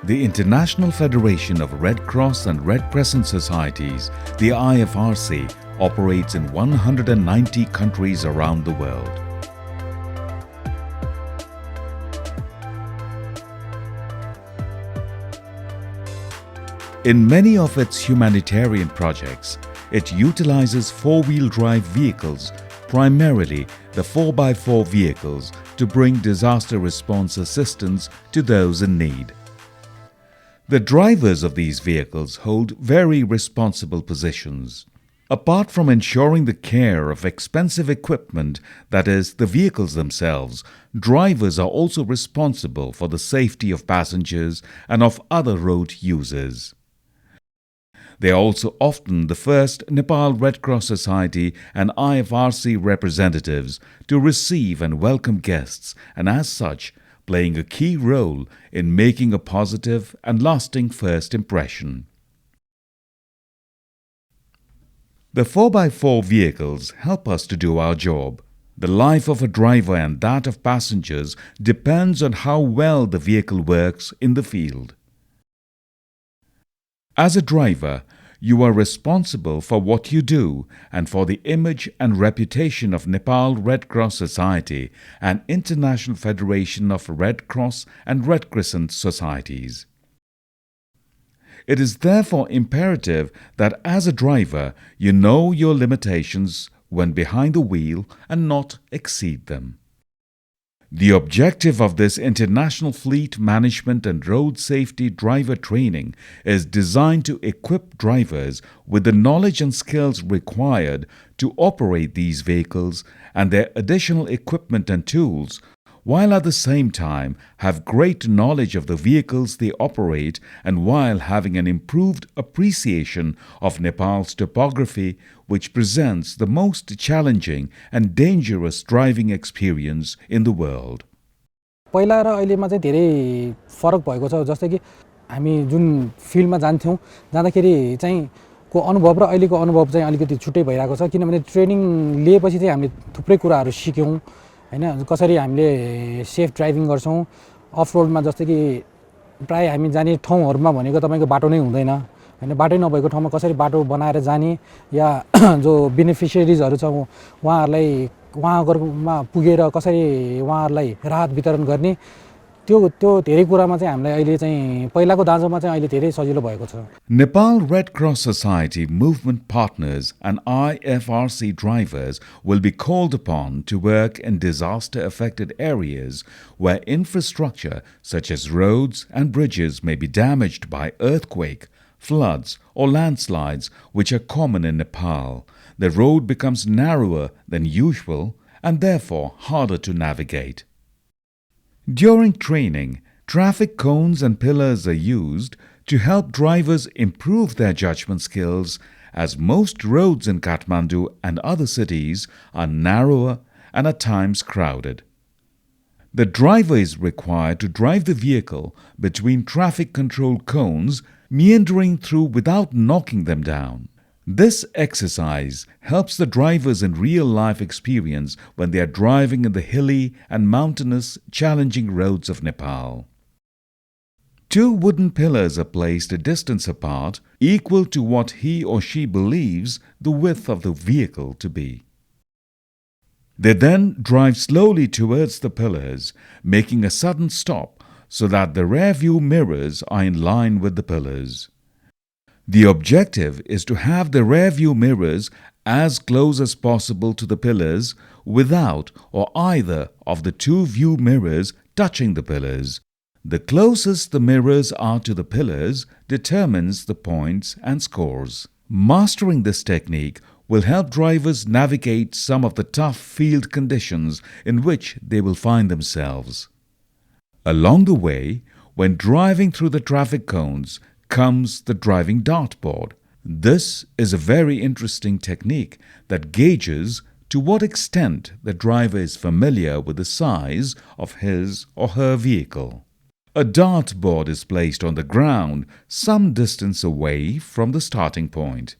The International Federation of Red Cross and Red Crescent Societies, the IFRC, operates in 190 countries around the world. In many of its humanitarian projects, it utilizes four-wheel drive vehicles, primarily the 4x4 vehicles, to bring disaster response assistance to those in need. The drivers of these vehicles hold very responsible positions. Apart from ensuring the care of expensive equipment, that is, the vehicles themselves, drivers are also responsible for the safety of passengers and of other road users. They are also often the first Nepal Red Cross Society and IFRC representatives to receive and welcome guests, and as such, playing a key role in making a positive and lasting first impression. The 4x4 vehicles help us to do our job. The life of a driver and that of passengers depends on how well the vehicle works in the field. As a driver, you are responsible for what you do and for the image and reputation of Nepal Red Cross Society and International Federation of Red Cross and Red Crescent Societies. It is therefore imperative that as a driver, you know your limitations when behind the wheel and not exceed them. The objective of this International Fleet Management and Road Safety Driver Training is designed to equip drivers with the knowledge and skills required to operate these vehicles and their additional equipment and tools, while at the same time have great knowledge of the vehicles they operate and while having an improved appreciation of Nepal's topography, which presents the most challenging and dangerous driving experience in the world. पहिला र अहिलेमा चाहिँ धेरै फरक भएको छ, जस्तै कि हामी जुन फिल्डमा जान्थ्यौं जाँदाखेरि चाहिँ को अनुभव र अहिलेको अनुभव चाहिँ अलिकति छुट्टै भइरहेको छ, किनभने ट्रेनिङ लिएपछि चाहिँ हामीले थुप्रै कुराहरू सिक्यौं हैन। कसरी हामीले सेफ ड्राइभिङ गर्छौं, अफ रोडमा जस्तै कि प्राय हामी जाने ठाउँहरुमा भनेको तपाईको बाटो नै हुँदैन हैन। बाटै नभएको ठाउँमा कसरी बाटो बनाएर जाने या जो बेनिफिशियरीजहरु छ उहाँहरुलाई वहाँहरुमा पुगेर कसरी वहाँहरुलाई राहत वितरण गर्ने, त्यो धेरै कुरामा चाहिँ हामीलाई अहिले चाहिँ पहिलाको दाँजोमा चाहिँ अहिले धेरै सजिलो भएको छ। Nepal Red Cross Society movement partners and IFRC drivers will be called upon to work in disaster-affected areas where infrastructure such as roads and bridges may be damaged by earthquake, floods or landslides, which are common in Nepal. The road becomes narrower than usual and therefore harder to navigate. During training, traffic cones and pillars are used to help drivers improve their judgment skills, as most roads in Kathmandu and other cities are narrower and at times crowded. The driver is required to drive the vehicle between traffic control cones, meandering through without knocking them down. This exercise helps the drivers in real-life experience when they are driving in the hilly and mountainous, challenging roads of Nepal. 2 wooden pillars are placed a distance apart, equal to what he or she believes the width of the vehicle to be. They then drive slowly towards the pillars, making a sudden stop so that the rear-view mirrors are in line with the pillars. The objective is to have the rear-view mirrors as close as possible to the pillars without or either of the 2 view mirrors touching the pillars. The closest the mirrors are to the pillars determines the points and scores. Mastering this technique will help drivers navigate some of the tough field conditions in which they will find themselves. Along the way, when driving through the traffic cones, comes the driving dartboard. This is a very interesting technique that gauges to what extent the driver is familiar with the size of his or her vehicle. A dartboard is placed on the ground some distance away from the starting point.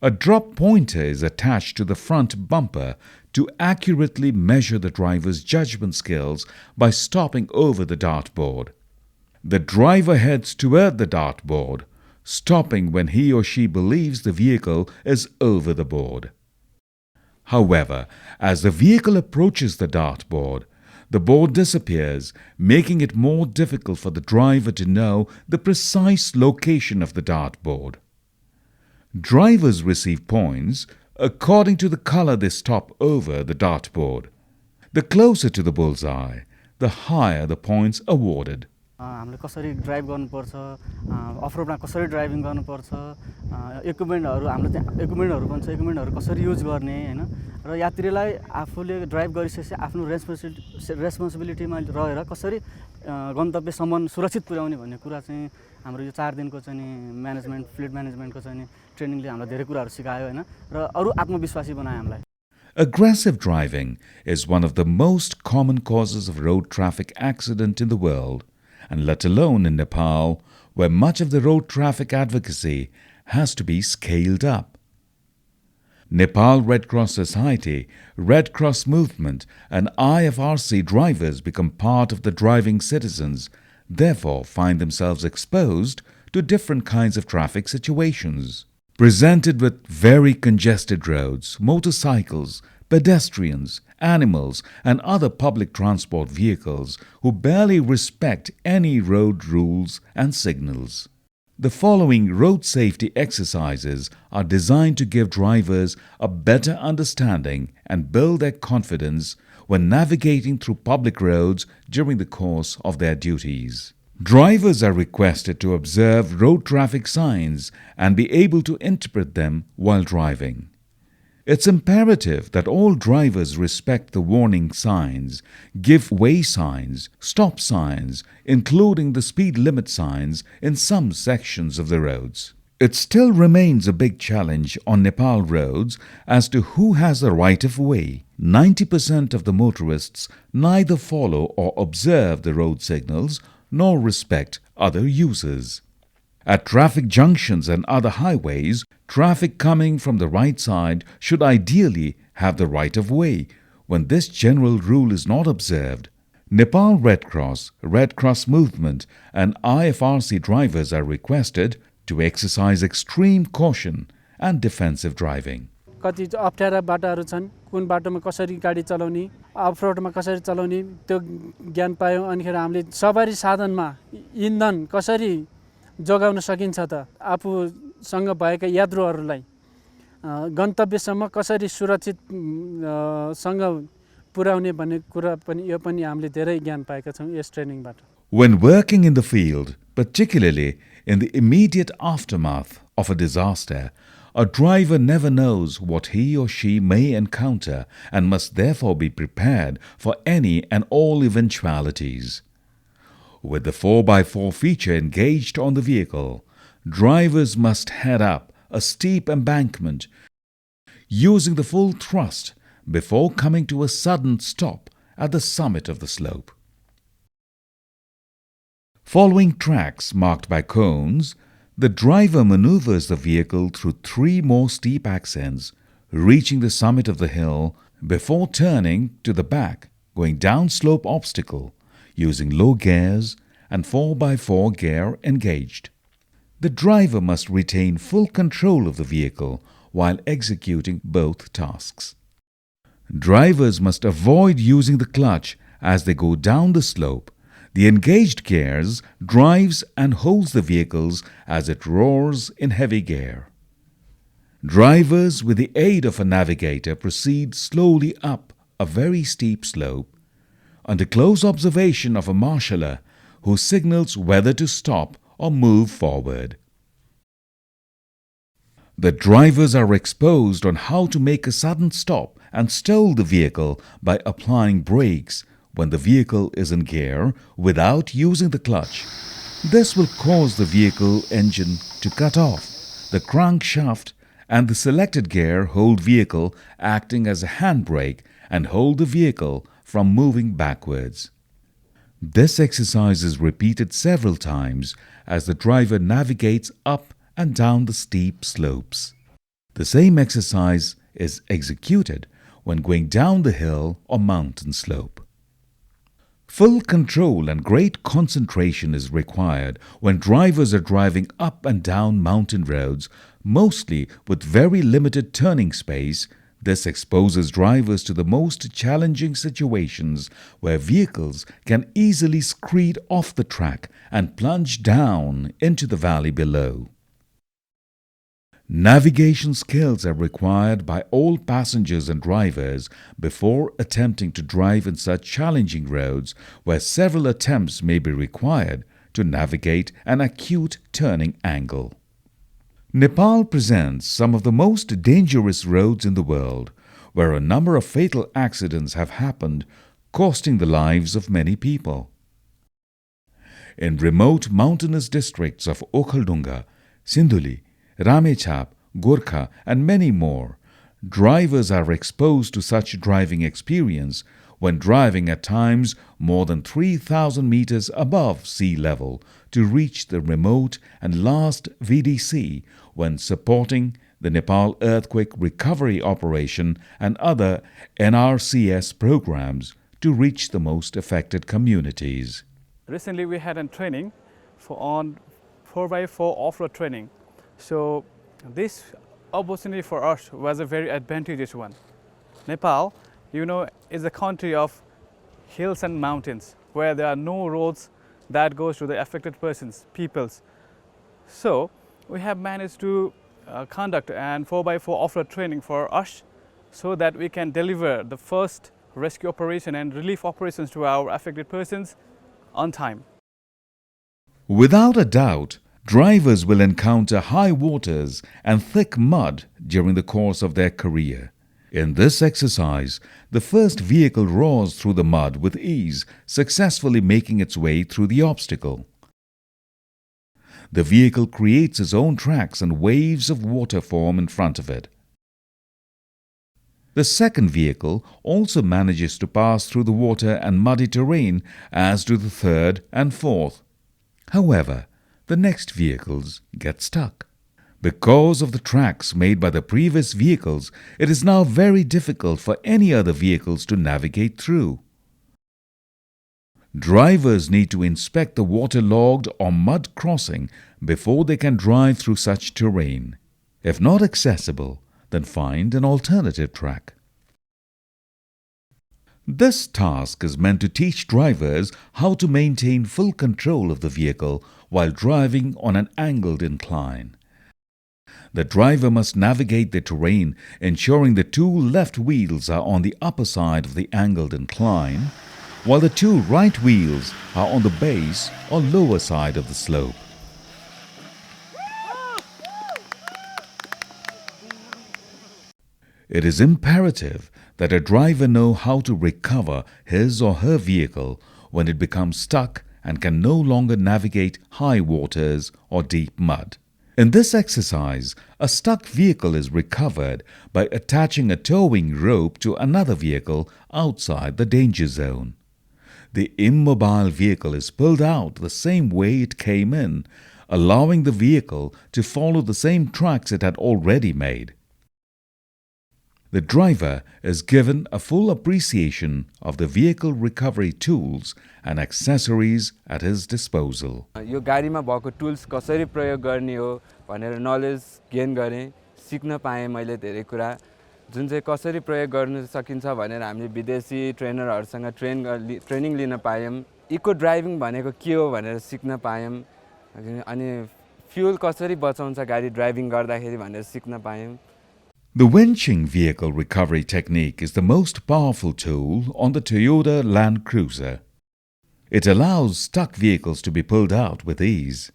A drop pointer is attached to the front bumper to accurately measure the driver's judgment skills by stopping over the dartboard. The driver heads toward the dartboard, stopping when he or she believes the vehicle is over the board. However, as the vehicle approaches the dartboard, the board disappears, making it more difficult for the driver to know the precise location of the dartboard. Drivers receive points according to the color they stop over the dartboard. The closer to the bullseye, the higher the points awarded. हामीले कसरी drive गर्नुपर्छ, अफरोडमा कसरी driving गर्नुपर्छ, इक्विपमेन्टहरू हाम्रो त्यहाँ इक्विपमेन्टहरू पनि छ, इक्विपमेन्टहरू कसरी युज गर्ने हैन, र यात्रीलाई आफूले ड्राइभ गरिसकेपछि आफ्नो रेस्पोन्सिबिलिटीमा रहेर कसरी गन्तव्यसम्म सुरक्षित पुर्याउने भन्ने कुरा चाहिँ हाम्रो यो 4 दिनको चाहिँ म्यानेजमेन्ट फ्लिट म्यानेजमेन्टको चाहिँ ट्रेनिङले हामीलाई धेरै कुराहरू सिकायो हैन, र अरु आत्मविश्वासी बनायो हामीलाई. Aggressive driving is one of the most common causes of road traffic accident in the world, and let alone in Nepal, where much of the road traffic advocacy has to be scaled up. Nepal Red Cross Society, Red Cross Movement and IFRC drivers become part of the driving citizens, therefore find themselves exposed to different kinds of traffic situations. Presented with very congested roads, motorcycles, pedestrians, animals and other public transport vehicles who barely respect any road rules and signals. The following road safety exercises are designed to give drivers a better understanding and build their confidence when navigating through public roads during the course of their duties. Drivers are requested to observe road traffic signs and be able to interpret them while driving. It's imperative that all drivers respect the warning signs, give way signs, stop signs, including the speed limit signs in some sections of the roads. It still remains a big challenge on Nepal roads as to who has the right of way. 90% of the motorists neither follow or observe the road signals nor respect other users. At traffic junctions and other highways, traffic coming from the right side should ideally have the right of way. When this general rule is not observed, Nepal Red Cross Movement and IFRC drivers are requested to exercise extreme caution and defensive driving. कति अप्ठ्यारा बाटाहरू छन्, कुन बाटोमा कसरी गाडी चलाउने, अफरोडमा कसरी चलाउने त्यो ज्ञान पायौं. अनिखेर हामीले सवारी साधनमा इन्धन कसरी जोगाउन सकिन्छ त, आफूसँग भएका यात्रुहरूलाई गन्तव्यसम्म कसरी सुरक्षित सँग पुर्याउने भन्ने कुरा पनि यो पनि हामीले धेरै ज्ञान पाएका छौं yes ट्रेनिङबाट. When working in the field, particularly in the immediate aftermath of a disaster, a driver never knows what he or she may encounter and must therefore be prepared for any and all eventualities. With the 4x4 feature engaged on the vehicle, drivers must head up a steep embankment using the full thrust before coming to a sudden stop at the summit of the slope. Following tracks marked by cones, the driver maneuvers the vehicle through 3 more steep ascents, reaching the summit of the hill before turning to the back, going down slope obstacle, using low gears and 4x4 gear engaged. The driver must retain full control of the vehicle while executing both tasks. Drivers must avoid using the clutch as they go down the slope. The engaged gears drives and holds the vehicles as it roars in heavy gear. Drivers, with the aid of a navigator, proceed slowly up a very steep slope under close observation of a marshaller who signals whether to stop or move forward. The drivers are exposed on how to make a sudden stop and stall the vehicle by applying brakes when the vehicle is in gear without using the clutch. This will cause the vehicle engine to cut off, the crankshaft and the selected gear hold vehicle acting as a handbrake and hold the vehicle from moving backwards. This exercise is repeated several times as the driver navigates up and down the steep slopes. The same exercise is executed when going down the hill or mountain slope. Full control and great concentration is required when drivers are driving up and down mountain roads, mostly with very limited turning space. This exposes drivers to the most challenging situations where vehicles can easily screed off the track and plunge down into the valley below. Navigation skills are required by all passengers and drivers before attempting to drive in such challenging roads where several attempts may be required to navigate an acute turning angle. Nepal presents some of the most dangerous roads in the world, where a number of fatal accidents have happened, costing the lives of many people. In remote mountainous districts of Okhaldunga, Sindhuli, Ramechhap, Gorkha and many more, drivers are exposed to such driving experience when driving at times more than 3,000 meters above sea level to reach the remote and last VDC when supporting the Nepal Earthquake Recovery Operation and other NRCS programs to reach the most affected communities. Recently we had a training on 4x4 off-road training. So this opportunity for us was a very advantageous one. Nepal, is a country of hills and mountains where there are no roads that goes to the affected peoples. So we have managed to conduct an 4x4 off-road training for us so that we can deliver the first rescue operation and relief operations to our affected persons on time. Without a doubt, drivers will encounter high waters and thick mud during the course of their career. In this exercise, the first vehicle roars through the mud with ease, successfully making its way through the obstacle. The vehicle creates its own tracks and waves of water form in front of it. The second vehicle also manages to pass through the water and muddy terrain, as do the third and fourth. However, the next vehicles get stuck. Because of the tracks made by the previous vehicles, it is now very difficult for any other vehicles to navigate through. Drivers need to inspect the waterlogged or mud crossing before they can drive through such terrain. If not accessible, then find an alternative track. This task is meant to teach drivers how to maintain full control of the vehicle while driving on an angled incline. The driver must navigate the terrain, ensuring the two left wheels are on the upper side of the angled incline, while the two right wheels are on the base or lower side of the slope. It is imperative that a driver know how to recover his or her vehicle when it becomes stuck and can no longer navigate high waters or deep mud. In this exercise, a stuck vehicle is recovered by attaching a towing rope to another vehicle outside the danger zone. The immobile vehicle is pulled out the same way it came in, allowing the vehicle to follow the same tracks it had already made. The driver is given a full appreciation of the vehicle recovery tools and accessories at his disposal. यो गाडीमा भएको tools कसरी प्रयोग गर्ने हो भनेर knowledge gain गरे सिक्न पाए मैले धेरै कुरा जुन चाहिँ कसरी प्रयोग गर्न सकिन्छ भनेर हामीले विदेशी ट्रेनरहरुसँग ट्रेनिङ लिन पायौं इको ड्राइभिङ भनेको के हो भनेर सिक्न पायौं अनि फ्युल कसरी बचाउँछ गाडी ड्राइभिङ गर्दाखेरि भनेर सिक्न पायौं. The winching vehicle recovery technique is the most powerful tool on the Toyota Land Cruiser. It allows stuck vehicles to be pulled out with ease.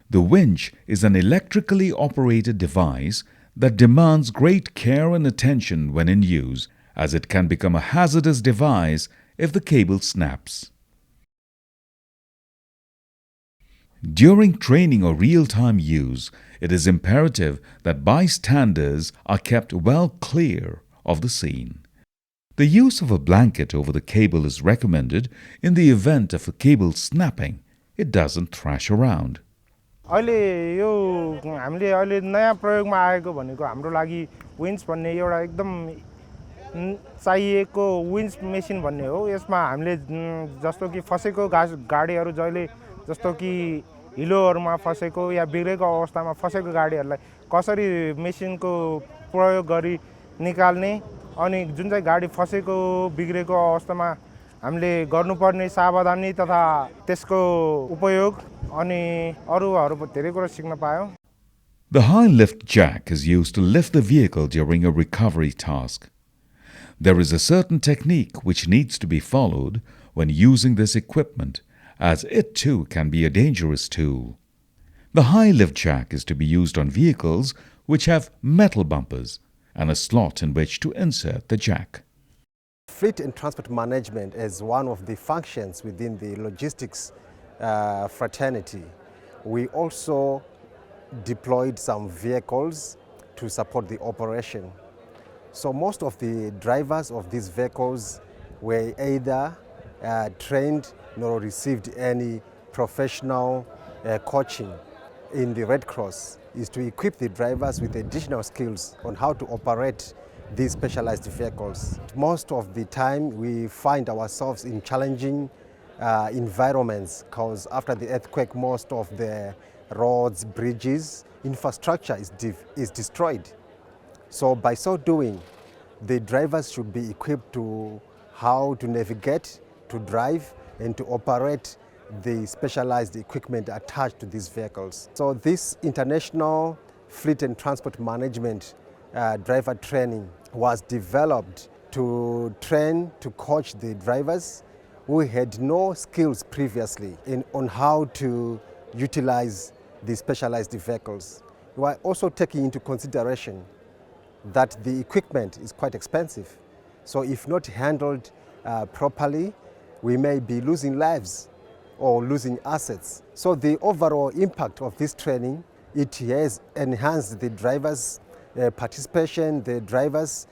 The winch is an electrically operated device that demands great care and attention when in use, as it can become a hazardous device if the cable snaps. During training or real-time use, it is imperative that bystanders are kept well clear of the scene. The use of a blanket over the cable is recommended in the event of a cable snapping. It doesn't thrash around. अहिले यो हामीले अहिले नयाँ प्रयोगमा आएको भनेको हाम्रो लागि विन्च भन्ने एउटा एकदम चाहिएको विन्च मेसिन भन्ने हो। यसमा हामीले जस्तो कि फसेको गाडीहरू जहिले जस्तो कि हिलोहरूमा फसेको या बिग्रेको अवस्थामा फसेको गाडीहरूलाई कसरी मेसिनको प्रयोग गरी निकाल्ने अनि जुन चाहिँ गाडी फसेको बिग्रेको अवस्थामा हामीले गर्नुपर्ने सावधानी तथा त्यसको उपयोग अनि अरूहरू धेरै कुरा सिक्न पायौँ। The high lift jack is used to lift the vehicle during a recovery task. There is a certain technique which needs to be followed when using this equipment, as it too can be a dangerous tool. The high lift jack is to be used on vehicles which have metal bumpers and a slot in which to insert the jack. Fleet and transport management is one of the functions within the logistics fraternity. We also deployed some vehicles to support the operation. So most of the drivers of these vehicles were either trained nor received any professional coaching. In the Red Cross is to equip the drivers with additional skills on how to operate these specialized vehicles. Most of the time we find ourselves in challenging environments because after the earthquake most of the roads, bridges, infrastructure is destroyed. So by so doing, the drivers should be equipped to how to navigate, to drive and to operate the specialized equipment attached to these vehicles. So this international fleet and transport management driver training was developed to train, to coach the drivers who had no skills previously on how to utilize the specialized vehicles. We are also taking into consideration that the equipment is quite expensive. So if not handled properly, we may be losing lives or losing assets. So the overall impact of this training, it has enhanced the drivers' participation, the drivers'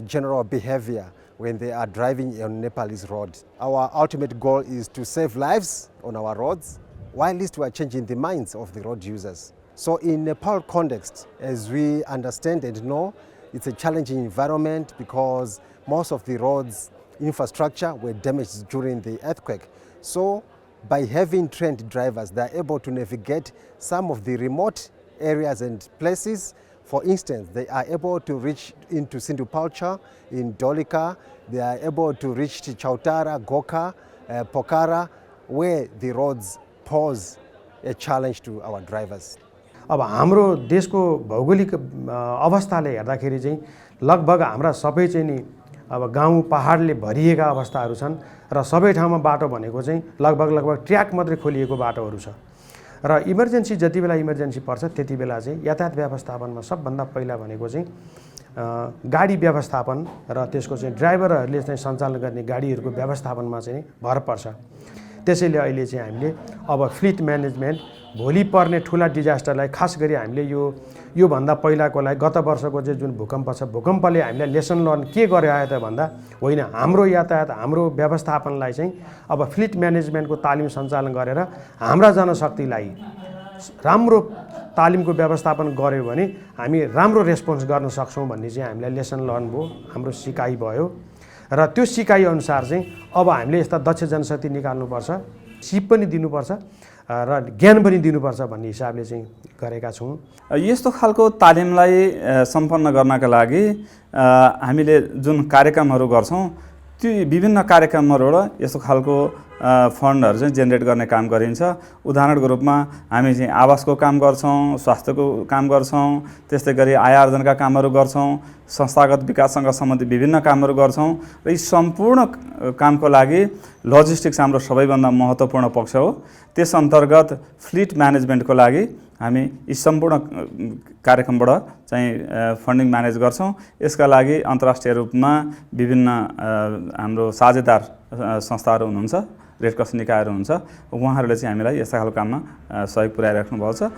general behavior when they are driving on Nepalese road. Our ultimate goal is to save lives on our roads, while at least we are changing the minds of the road users. So in Nepal context, as we understand and know, it's a challenging environment because most of the roads infrastructure were damaged during the earthquake. So by having trained drivers, they are able to navigate some of the remote areas and places. For instance, they are able to reach into Sindhupalcha, in Dolika, they are able to reach to Chautara, Goka, Pokhara, where the roads pose a challenge to our drivers. अब हाम्रो देशको भौगोलिक अवस्थाले हेर्दाखेरि चाहिँ लगभग हाम्रा सबै चाहिँ नि अब गाउँ पहाडले भरिएका अवस्थाहरू छन् र सबै ठाउँमा बाटो भनेको चाहिँ लगभग ट्र्याक मात्रै खोलिएको बाटोहरू छ र इमर्जेन्सी जति बेला इमर्जेन्सी पर्छ त्यति बेला चाहिँ यातायात व्यवस्थापनमा सबभन्दा पहिला भनेको चाहिँ गाडी व्यवस्थापन र त्यसको चाहिँ ड्राइभरहरूले चाहिँ सञ्चालन गर्ने गाडीहरूको व्यवस्थापनमा चाहिँ भर पर्छ। त्यसैले अहिले चाहिँ हामीले अब फ्लिट म्यानेजमेन्ट भोलि पर्ने ठुला डिजास्टरलाई खास गरी हामीले यो भन्दा पहिलाकोलाई गत वर्षको चाहिँ जुन भूकम्प छ भूकम्पले हामीलाई लेसन लर्न के गर्यो आयो त भन्दा होइन हाम्रो यातायात हाम्रो व्यवस्थापनलाई चाहिँ अब फ्लिट म्यानेजमेन्टको तालिम सञ्चालन गरेर हाम्रा जनशक्तिलाई राम्रो तालिमको व्यवस्थापन गर्यो भने हामी राम्रो रेस्पोन्स गर्न सक्छौँ भन्ने चाहिँ हामीलाई लेसन लर्न भयो, हाम्रो सिकाइ भयो र त्यो सिकाइ अनुसार चाहिँ अब हामीले यस्ता दक्ष जनशक्ति निकाल्नुपर्छ, सिप पनि दिनुपर्छ र ज्ञान पनि दिनुपर्छ भन्ने हिसाबले चाहिँ गरेका छौँ। यस्तो खालको तालिमलाई सम्पन्न गर्नका लागि हामीले जुन कार्यक्रमहरू गर्छौँ त्यो विभिन्न कार्यक्रमहरूबाट यस्तो खालको फन्डहरू चाहिँ जेनेरेट गर्ने काम गरिन्छ। उदाहरणको रूपमा हामी चाहिँ आवासको काम गर्छौँ, स्वास्थ्यको काम गर्छौँ, त्यस्तै गरी आय आर्जनका कामहरू गर्छौँ, संस्थागत विकाससँग सम्बन्धित विभिन्न कामहरू गर्छौँ र यी सम्पूर्ण कामको लागि लजिस्टिक्स हाम्रो सबैभन्दा महत्त्वपूर्ण पक्ष हो। त्यस अन्तर्गत फ्लिट म्यानेजमेन्टको लागि हामी यी सम्पूर्ण कार्यक्रमबाट चाहिँ फन्डिङ म्यानेज गर्छौँ। यसका लागि अन्तर्राष्ट्रिय रूपमा विभिन्न हाम्रो साझेदार संस्थाहरू हुनुहुन्छ, रेड क्रस निकायहरू हुन्छ, उहाँहरूले चाहिँ हामीलाई यस्ता खालको काममा सहयोग पुर्याइराख्नु भएको छ।